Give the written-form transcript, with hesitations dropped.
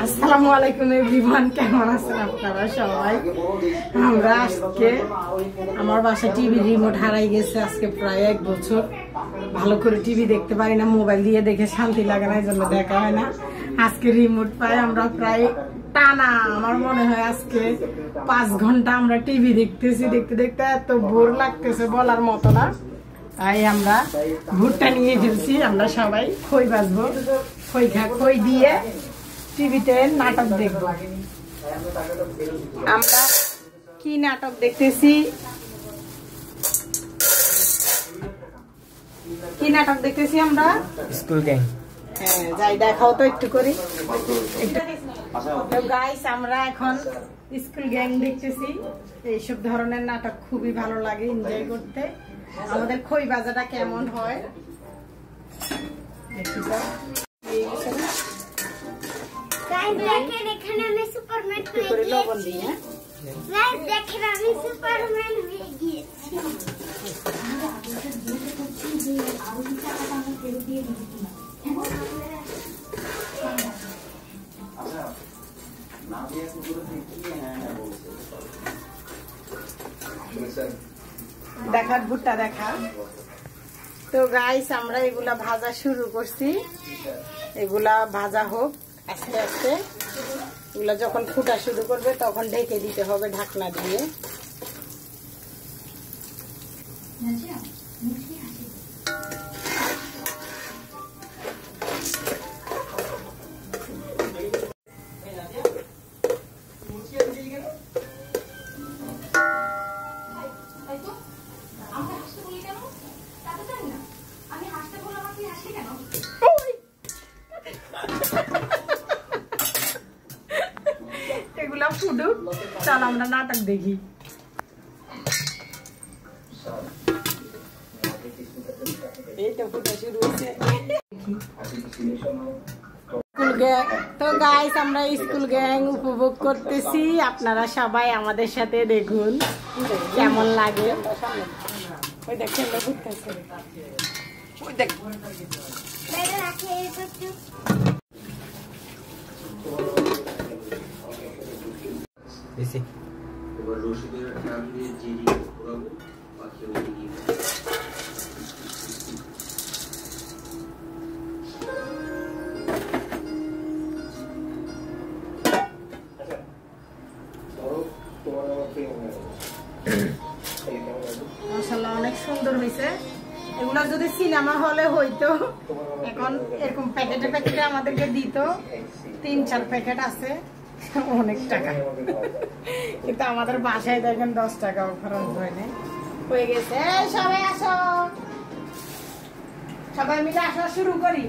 আসসালামু আলাইকুম এভরিওয়ান, কেমন আছেন আপনারা সবাই? আমরা আজকে আমার বাসায় টিভি রিমোট হারাই গেছে আজকে প্রায় 1 বছর। ভালো করে টিভি দেখতে পারি না, মোবাইল দিয়ে দেখে শান্তি লাগে না, এই জন্য দেখা হয় না। আজকে রিমোট পাই আমরা প্রায় টানা, আমার মনে হয় আজকে 5 ঘন্টা আমরা টিভি দেখতেছি। দেখতে দেখতে এত বোর লাগতেছে বলার মতো না। তাই আমরা ভুট্টা নিয়ে ফেলছি, আমরা সবাই খই বাজবো, খই দিয়ে টিভিতে নাটক দেখবো। আমরা কি নাটক দেখতেছি, আমরা স্কুল গ্যাং। হ্যাঁ, যাই দেখাও তো একটু করি। গাইস, আমরা এখন স্কুল গ্যাং দেখতেছি। এইসব ধরনের নাটক খুবই ভালো লাগে এনজয় করতে। আমাদের খই বাজাটা কেমন হয় লবণ দিই। দেখার ভুট্টা দেখা। তো গাইস, আমরা এগুলা ভাজা শুরু করছি। এগুলা ভাজা হোক আস্তে আস্তে। এগুলা যখন ফুটা শুরু করবে তখন ঢেকে দিতে হবে ঢাকনা দিয়ে। এগুলা ফুটুক, চল আমরা নাটক দেখি। তো গাইস, আমরা স্কুল গ্যাং উপভোগ করতেছি। আপনারা সবাই আমাদের সাথে দেখুন কেমন লাগে। ওই দেখেন এবার রশিদের টান দিয়ে জিরি ঘোরাবো, পাখি উড়ে গিয়ে মাশাআল্লাহ, অনেক সুন্দর হয়েছে। এগুলা যদি সিনেমা হলে হইতো, এখন এরকম প্যাকেটে প্যাকেটে আমাদেরকে দিত। 3-4 প্যাকেট আছে, অনেক টাকা। কিন্তু আমাদের বাসায় দেখেন 10 টাকা খরচ হয় না, হয়ে গেছে। সবাই আসো, সবাই মিলে আসা শুরু করি।